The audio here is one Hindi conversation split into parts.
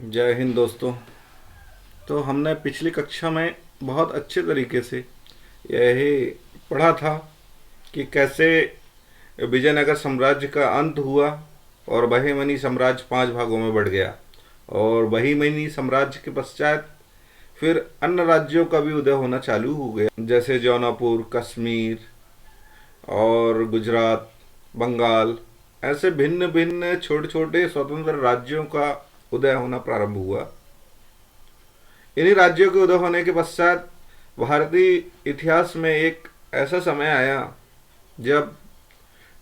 जय हिंद दोस्तों। तो हमने पिछली कक्षा में बहुत अच्छे तरीके से यही पढ़ा था कि कैसे विजयनगर साम्राज्य का अंत हुआ और बहिमनी साम्राज्य 5 भागों में बढ़ गया। और बहिमनी साम्राज्य के पश्चात फिर अन्य राज्यों का भी उदय होना चालू हो गया, जैसे जौनपुर, कश्मीर और गुजरात, बंगाल, ऐसे भिन्न भिन्न छोटे छोटे स्वतंत्र राज्यों का उदय होना प्रारंभ हुआ। इन्हीं राज्यों के उदय होने के पश्चात भारतीय इतिहास में एक ऐसा समय आया जब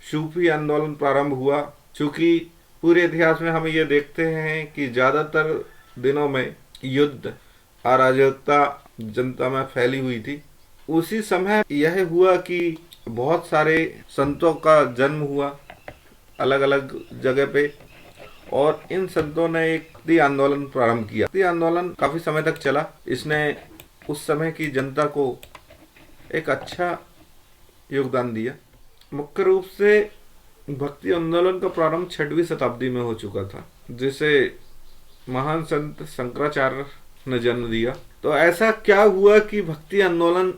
सूफी आंदोलन प्रारंभ हुआ। चूँकि पूरे इतिहास में हम ये देखते हैं कि ज़्यादातर दिनों में युद्ध, अराजकता जनता में फैली हुई थी। उसी समय यह हुआ कि बहुत सारे संतों का जन्म हुआ अलग अलग जगह पे, और इन संतों ने एक भक्ति आंदोलन प्रारंभ किया। भक्ति आंदोलन काफी समय तक चला। इसने उस समय की जनता को एक अच्छा योगदान दिया। मुख्य रूप से भक्ति आंदोलन का प्रारंभ 6वीं शताब्दी में हो चुका था, जिसे महान संत शंकराचार्य ने जन्म दिया। तो ऐसा क्या हुआ कि भक्ति आंदोलन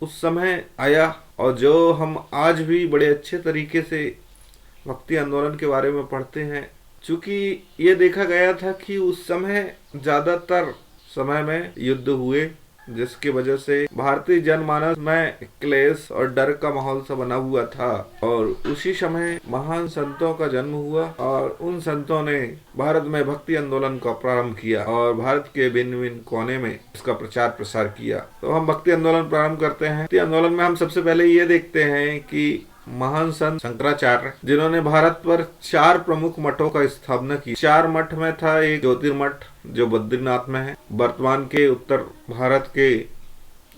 उस समय आया, और जो हम आज भी बड़े अच्छे तरीके से भक्ति आंदोलन के बारे में पढ़ते हैं। चूँकि ये देखा गया था कि उस समय ज़्यादातर समय में युद्ध हुए, जिसकी वजह से भारतीय जनमानस में क्लेश और डर का माहौल सा बना हुआ था। और उसी समय महान संतों का जन्म हुआ और उन संतों ने भारत में भक्ति आंदोलन का प्रारंभ किया और भारत के भिन्न भिन्न कोने में इसका प्रचार प्रसार किया। तो हम भक्ति आंदोलन प्रारंभ करते हैं। भक्ति आंदोलन में हम सबसे पहले ये देखते हैं कि महान संत शंकराचार्य, जिन्होंने भारत पर 4 प्रमुख मठों का स्थापना की। 4 मठ में था एक ज्योतिर्मठ जो बद्रीनाथ में है, वर्तमान के उत्तर भारत के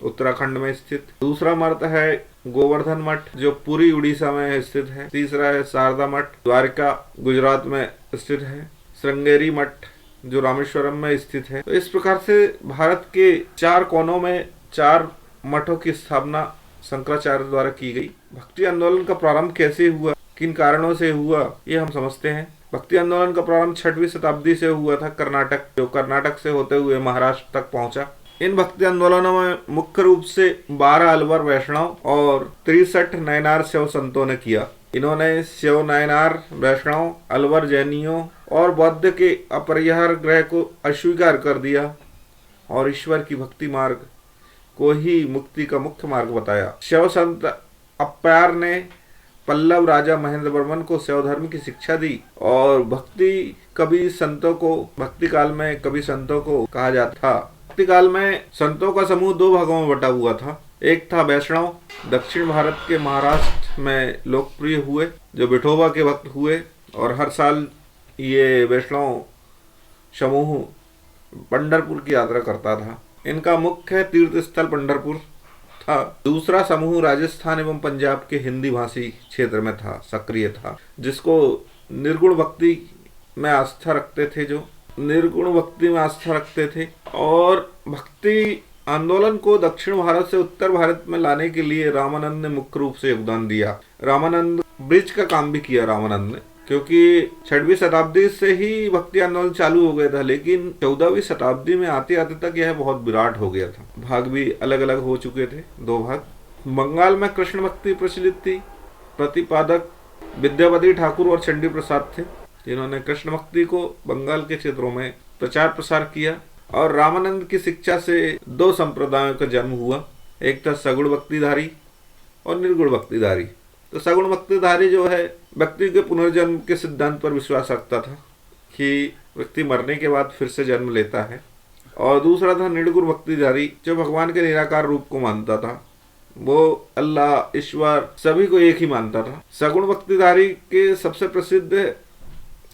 उत्तराखंड में स्थित। दूसरा मठ है गोवर्धन मठ जो पूरी उड़ीसा में स्थित है। तीसरा है शारदा मठ, द्वारका गुजरात में स्थित है। श्रृंगेरी मठ जो रामेश्वरम में स्थित है। तो इस प्रकार से भारत के 4 कोनों में 4 मठों की स्थापना शंकराचार्य द्वारा की गई। भक्ति आंदोलन का प्रारंभ कैसे हुआ, किन कारणों से हुआ, ये हम समझते हैं। भक्ति आंदोलन का प्रारंभ 6वीं शताब्दी से हुआ था कर्नाटक, जो कर्नाटक से होते हुए महाराष्ट्र तक पहुंचा। इन भक्ति आंदोलनों में मुख्य रूप से 12 अलवर वैष्णव और 63 नयनार शैव संतों ने किया। इन्होंने शैव, नयनार, वैष्णव, अलवर जैनियों और बौद्ध के अपरिहार्य ग्रह को अस्वीकार कर दिया और ईश्वर की भक्ति मार्ग को ही मुक्ति का मुख्य मार्ग बताया। शैव संत अप्पायर ने पल्लव राजा महेंद्र वर्मन को शैव धर्म की शिक्षा दी। और भक्ति काल में कवि संतों को कहा जाता था। भक्ति काल में संतों का समूह 2 भागों में बटा हुआ था। एक था वैष्णव, दक्षिण भारत के महाराष्ट्र में लोकप्रिय हुए, जो विठोबा के भक्त हुए, और हर साल ये वैष्णव समूह पंढरपुर की यात्रा करता था। इनका मुख्य तीर्थ स्थल पंढरपुर था। दूसरा समूह राजस्थान एवं पंजाब के हिंदी भाषी क्षेत्र में था, सक्रिय था, जिसको निर्गुण भक्ति में आस्था रखते थे। और भक्ति आंदोलन को दक्षिण भारत से उत्तर भारत में लाने के लिए रामानंद ने मुख्य रूप से योगदान दिया। रामानंद ब्रिज का काम भी किया रामानंद ने, क्योंकि 6वीं शताब्दी से ही भक्ति आंदोलन चालू हो गया था, लेकिन 14वीं शताब्दी में आते आते तक यह बहुत विराट हो गया था। भाग भी अलग अलग हो चुके थे, 2 भाग। बंगाल में कृष्ण भक्ति प्रचलित थी। प्रतिपादक विद्यापति ठाकुर और चंडी प्रसाद थे, जिन्होंने कृष्ण भक्ति को बंगाल के क्षेत्रों में प्रचार प्रसार किया। और रामानंद की शिक्षा से 2 संप्रदायों का जन्म हुआ। एक था सगुण भक्तिधारी और निर्गुण भक्तिधारी। तो सगुण भक्तिधारी जो है व्यक्ति के पुनर्जन्म के सिद्धांत पर विश्वास रखता था कि व्यक्ति मरने के बाद फिर से जन्म लेता है। और दूसरा था निर्गुण भक्तिधारी, जो भगवान के निराकार रूप को मानता था। वो अल्लाह, ईश्वर सभी को एक ही मानता था। सगुण भक्तिधारी के सबसे प्रसिद्ध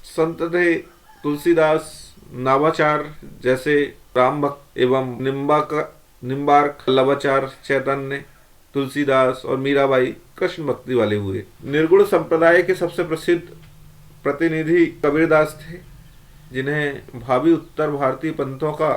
संत थे तुलसीदास, नावाचार जैसे राम भक्त एवं निम्बार्क, लवाचार, चैतन्य, तुलसीदास और मीराबाई कृष्ण भक्ति वाले हुए। निर्गुण संप्रदाय के सबसे प्रसिद्ध प्रतिनिधि कबीरदास थे, जिन्हें भावी उत्तर भारतीय पंथों का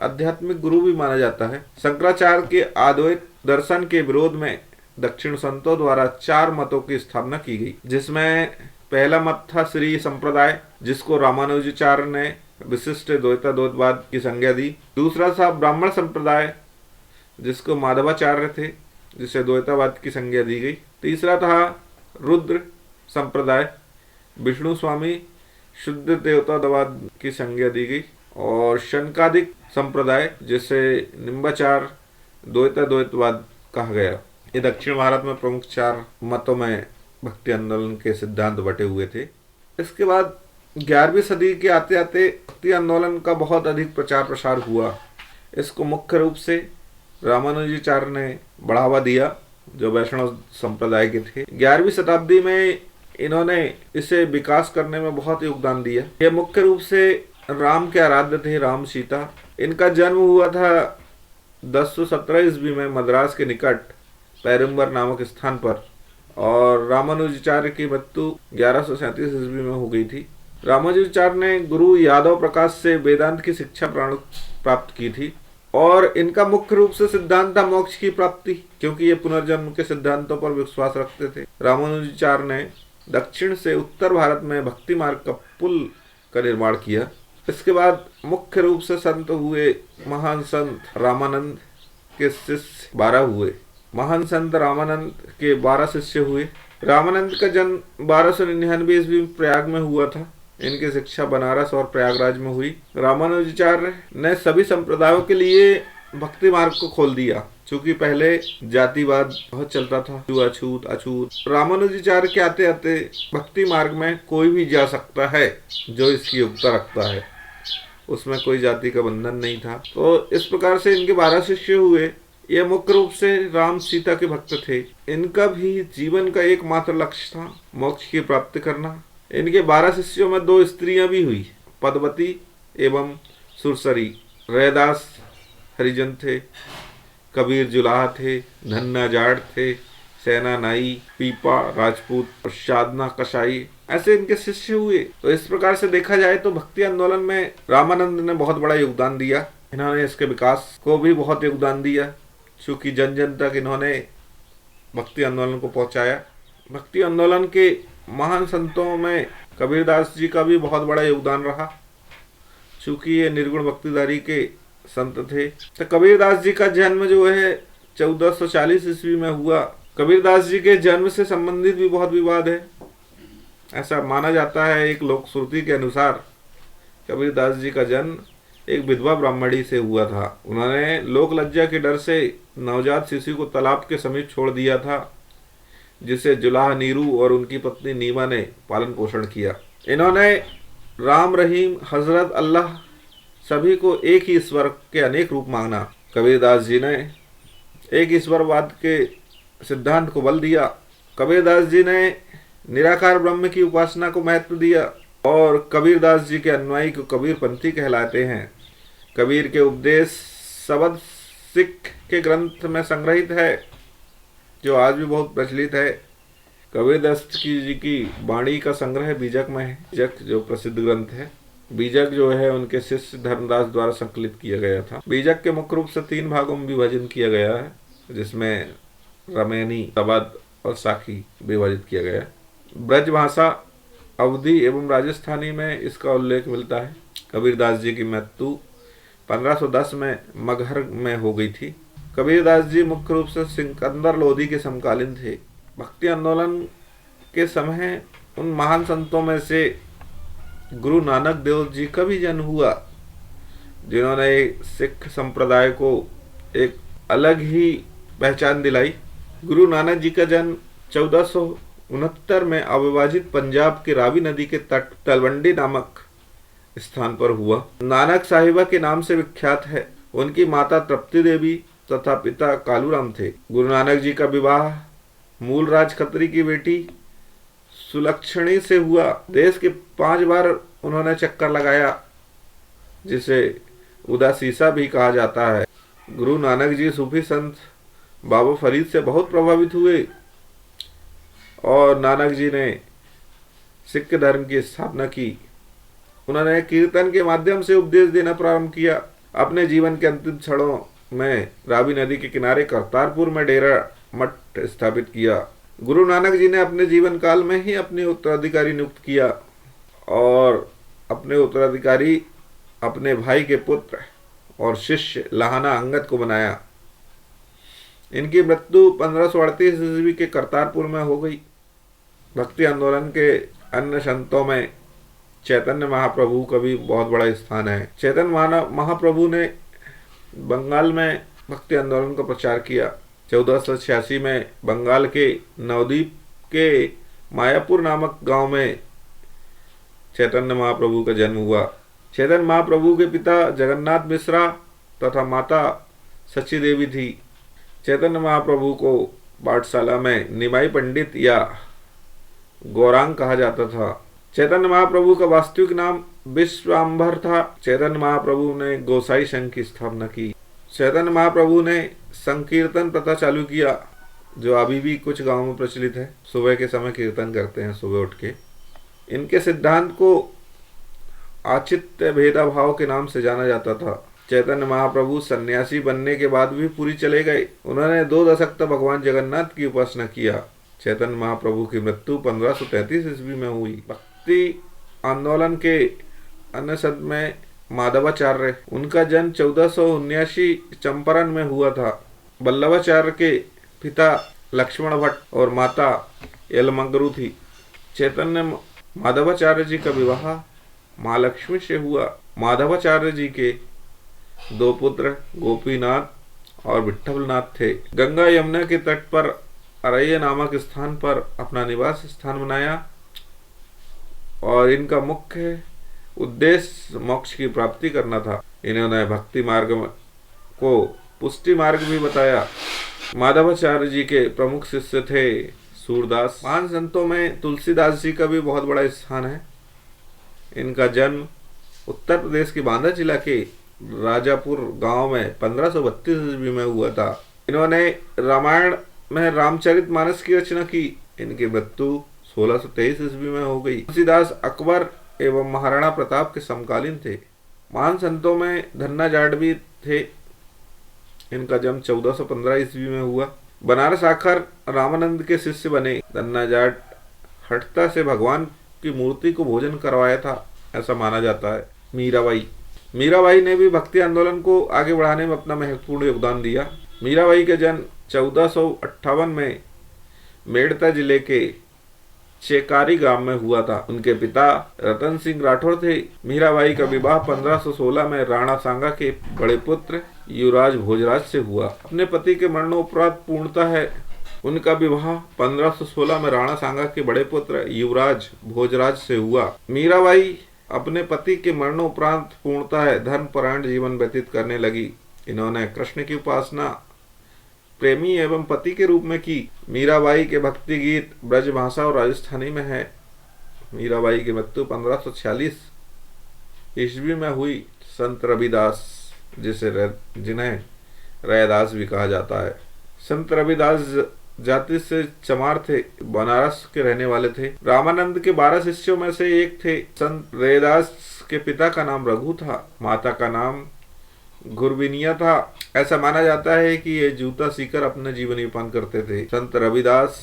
आध्यात्मिक गुरु भी माना जाता है। शंकराचार्य के अद्वैत दर्शन के विरोध में दक्षिण संतों द्वारा 4 मतों की स्थापना की गई, जिसमें पहला मत था श्री संप्रदाय, जिसको रामानुजाचार्य ने विशिष्ट द्वैतवाद की संज्ञा दी। दूसरा था ब्राह्मण संप्रदाय, जिसको माधवाचार्य थे, जिसे द्वैतवाद की संज्ञा दी गई। तीसरा था रुद्र संप्रदाय, विष्णु स्वामी शुद्ध देवतावाद की संज्ञा दी गई। और शनकादिक संप्रदाय, जिसे निम्बाचार द्वैतवाद कहा गया। ये दक्षिण भारत में प्रमुख 4 मतों में भक्ति आंदोलन के सिद्धांत बटे हुए थे। इसके बाद 11वीं सदी के आते आते भक्ति आंदोलन का बहुत अधिक प्रचार प्रसार हुआ। इसको मुख्य रूप से रामानुजाचार्य ने बढ़ावा दिया, जो वैष्णव संप्रदाय के थे। 11वीं शताब्दी में इन्होंने इसे विकास करने में बहुत योगदान दिया। ये मुख्य रूप से राम के आराध्य थे, राम सीता। इनका जन्म हुआ था 1017 ईस्वी में मद्रास के निकट पैरुम्बर नामक स्थान पर, और रामानुजाचार्य की मृत्यु 1137 ईस्वी में हो गई थी। रामानुजाचार्य ने गुरु यादव प्रकाश से वेदांत की शिक्षा प्राप्त की थी, और इनका मुख्य रूप से सिद्धांत था मोक्ष की प्राप्ति, क्योंकि ये पुनर्जन्म के सिद्धांतों पर विश्वास रखते थे। रामानुजाचार्य ने दक्षिण से उत्तर भारत में भक्ति मार्ग का पुल का निर्माण किया। इसके बाद मुख्य रूप से संत हुए महान संत रामानंद के शिष्य 12 हुए। महान संत रामानंद के 12 शिष्य हुए। रामानंद का जन्म 1299 ईस्वी में प्रयाग में हुआ था। इनकी शिक्षा बनारस और प्रयागराज में हुई। रामानुजाचार्य ने सभी संप्रदायों के लिए भक्ति मार्ग को खोल दिया, क्योंकि पहले जातिवाद बहुत चलता था, अछूत अछूत। रामानुजाचार्य के आते आते भक्ति मार्ग में कोई भी जा सकता है जो इसकी योग्यता रखता है, उसमें कोई जाति का बंधन नहीं था। तो इस प्रकार से इनके 12 शिष्य हुए। ये मुख्य रूप से राम सीता के भक्त थे। इनका भी जीवन का एकमात्र लक्ष्य था मोक्ष की प्राप्ति करना। इनके 12 शिष्यों में 2 स्त्रियां भी हुई, पद्मवती एवं सुरसरी। रैदास हरिजन थे, कबीर जुलाहा थे, धन्ना जाट थे, सेना नाई, पीपा राजपूत और साधना कसाई, ऐसे इनके शिष्य हुए। तो इस प्रकार से देखा जाए तो भक्ति आंदोलन में रामानंद ने बहुत बड़ा योगदान दिया। इन्होंने इसके विकास को भी बहुत योगदान दिया, चूँकि जन जन तक इन्होंने भक्ति आंदोलन को पहुंचाया। भक्ति आंदोलन के महान संतों में कबीरदास जी का भी बहुत बड़ा योगदान रहा, चूँकि ये निर्गुण भक्तिधारी के संत थे। तो कबीरदास जी का जन्म जो है 1440 ईस्वी में हुआ। कबीरदास जी के जन्म से संबंधित भी बहुत विवाद है। ऐसा माना जाता है, एक लोक श्रुति के अनुसार कबीरदास जी का जन्म एक विधवा ब्राह्मणी से हुआ था। उन्होंने लोक लज्जा के डर से नवजात शिशु को तालाब के समीप छोड़ दिया था, जिसे जुलाहा नीरू और उनकी पत्नी नीमा ने पालन पोषण किया। इन्होंने राम, रहीम, हजरत, अल्लाह सभी को एक ही ईश्वर के अनेक रूप माना। कबीरदास जी ने एक ईश्वरवाद के सिद्धांत को बल दिया। कबीरदास जी ने निराकार ब्रह्म की उपासना को महत्व दिया, और कबीरदास जी के अनुयायी को कबीरपंथी कहलाते हैं। कबीर के उपदेश शब्द सिख के ग्रंथ में संग्रहित है, जो आज भी बहुत प्रचलित है। कबीरदास जी की वाणी का संग्रह बीजक में है। बीजक जो प्रसिद्ध ग्रंथ है, बीजक जो है उनके शिष्य धर्मदास द्वारा संकलित किया गया था। बीजक के मुख्य रूप से 3 भागों में विभाजन किया गया है, जिसमें रमैनी, शबद और साखी विभाजित किया गया है। ब्रज भाषा, अवधी एवं राजस्थानी में इसका उल्लेख मिलता है। कबीरदास जी की मृत्यु 1510 में मगहर में हो गई थी। कबीरदास जी मुख्य रूप से सिकंदर लोधी के समकालीन थे। भक्ति आंदोलन के समय उन महान संतों में से गुरु नानक देव जी का भी जन्म हुआ, जिन्होंने सिख संप्रदाय को एक अलग ही पहचान दिलाई। गुरु नानक जी का जन्म 1469 में अविभाजित पंजाब के रावी नदी के तट तलवंडी नामक स्थान पर हुआ। नानक साहिबा के नाम से विख्यात है। उनकी माता तृप्ति देवी तथा पिता कालूराम थे। गुरु नानक जी का विवाह मूलराज खत्री की बेटी सुलक्षणी से हुआ। देश के 5 बार उन्होंने चक्कर लगाया, जिसे उदासीसा भी कहा जाता है। गुरु नानक जी सूफी संत बाबा फरीद से बहुत प्रभावित हुए, और नानक जी ने सिख धर्म की स्थापना की। उन्होंने कीर्तन के माध्यम से उपदेश देना प्रारंभ किया। अपने जीवन के अंतिम क्षणों में रावी नदी के किनारे करतारपुर में डेरा मठ स्थापित किया। गुरु नानक जी ने अपने जीवन काल में ही अपने उत्तराधिकारी नियुक्त किया, और अपने उत्तराधिकारी अपने भाई के पुत्र और शिष्य लाहाना अंगद को बनाया। इनकी मृत्यु 1538 ईस्वी के करतारपुर में हो गई। भक्ति आंदोलन के अन्य संतों में चैतन्य महाप्रभु का भी बहुत बड़ा स्थान है। चैतन्य महाप्रभु ने बंगाल में भक्ति आंदोलन का प्रचार किया। 1486 में बंगाल के नवद्वीप के मायापुर नामक गांव में चैतन्य महाप्रभु का जन्म हुआ। चैतन्य महाप्रभु के पिता जगन्नाथ मिश्रा तथा माता सची देवी थी। चैतन्य महाप्रभु को पाठशाला में निमाई पंडित या गौरांग कहा जाता था। चैतन्य महाप्रभु का वास्तविक नाम विश्वाम्भर था। चैतन्य महाप्रभु ने गोसाई संघ की स्थापना की। चैतन्य महाप्रभु ने संकीर्तन प्रथा चालू किया, जो अभी भी कुछ गांवों में प्रचलित है। सुबह के समय कीर्तन करते हैं सुबह उठ के। इनके सिद्धांत को आचित्य भेदाभाव के नाम से जाना जाता था। चैतन्य महाप्रभु सन्यासी बनने के बाद भी पुरी चले गए। उन्होंने 2 दशक तक भगवान जगन्नाथ की उपासना किया। चैतन्य महाप्रभु की मृत्यु 1533 ईस्वी में हुई। भक्ति आंदोलन के अन्य संत में माधवाचार्य, उनका जन्म 1479 चंपारण में हुआ था। वल्लभाचार्य के पिता लक्ष्मण भट्ट और माता यलमंगरू थी। चैतन्य माधवाचार्य जी का विवाह महालक्ष्मी से हुआ। माधवाचार्य जी के 2 पुत्र गोपीनाथ और विठ्ठलनाथ थे। गंगा यमुना के तट पर अरैया नामक स्थान पर अपना निवास स्थान बनाया और इनका मुख्य उद्देश्य मोक्ष की प्राप्ति करना था। इन्होंने भक्ति मार्ग को पुष्टि मार्ग भी बताया। माधवाचार्य जी के प्रमुख शिष्य थे सूरदास। महान संतों में तुलसीदास जी का भी बहुत बड़ा स्थान है। इनका जन्म उत्तर प्रदेश के बांदा जिला के राजापुर गांव में 1532 ईस्वी में हुआ था। इन्होंने रामायण में रामचरितमानस की रचना की। इनकी मृत्यु 1623 ईस्वी में हो गई। तुलसीदास अकबर एवं महाराणा प्रताप के समकालीन थे। महान संतों में धन्ना जाट भी थे। इनका जन्म 1415 ईस्वी में हुआ। बनारस आकर रामानंद के शिष्य बने। धन्ना जाट हठता से भगवान की मूर्ति को भोजन करवाया था, ऐसा माना जाता है। मीराबाई ने भी भक्ति आंदोलन को आगे बढ़ाने में अपना महत्वपूर्ण योगदान दिया। मीराबाई का जन्म 1458 में मेड़ता जिले के चेकारी गांव में हुआ था। उनके पिता रतन सिंह राठौर थे। मीराबाई का विवाह 1516 में राणा सांगा के बड़े पुत्र युवराज भोजराज से हुआ। अपने पति के मरणोपरांत पूर्णतः है उनका विवाह 1516 में राणा सांगा के बड़े पुत्र युवराज भोजराज से हुआ। मीराबाई अपने पति के मरणोपरांत पूर्णतः धर्मपरायण जीवन व्यतीत करने लगी। इन्होंने कृष्ण की उपासना प्रेमी एवं पति के रूप में की। मीराबाई के भक्ति गीत ब्रज भाषा और राजस्थानी में है। मीराबाई की मृत्यु 1546 ईस्वी में हुई। संत रविदास, जिन्हें रैदास भी कहा जाता है, संत रविदास जाति से चमार थे, बनारस के रहने वाले थे। रामानंद के 12 शिष्यों में से एक थे। संत रैदास के पिता का नाम रघु था, माता का नाम गुरबिनिया था। ऐसा माना जाता है कि ये जूता सीकर अपना जीवन यापन करते थे। संत रविदास,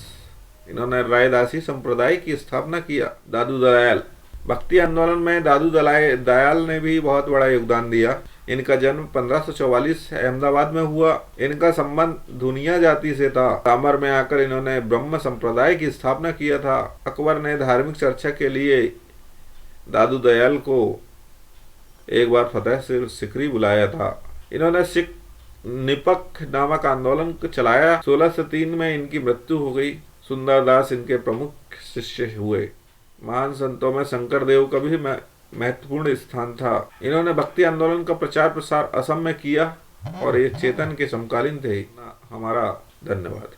इन्होंने रैदासी संप्रदाय की स्थापना किया। दादू दयाल, भक्ति आंदोलन में दादू दयाल ने भी बहुत बड़ा योगदान दिया। इनका जन्म 1544 अहमदाबाद में हुआ। इनका संबंध धुनिया जाति से था। तामर में आकर इन्होंने ब्रह्म संप्रदाय की स्थापना किया था। अकबर ने धार्मिक चर्चा के लिए दादू दयाल को एक बार फतेह सिकरी बुलाया था। इन्होंने सिख निपक नामक आंदोलन को चलाया। 1603 में इनकी मृत्यु हो गई। सुंदरदास इनके प्रमुख शिष्य हुए। महान संतों में शंकर देव का भी महत्वपूर्ण स्थान था। इन्होंने भक्ति आंदोलन का प्रचार प्रसार असम में किया और ये चेतन के समकालीन थे। हमारा धन्यवाद।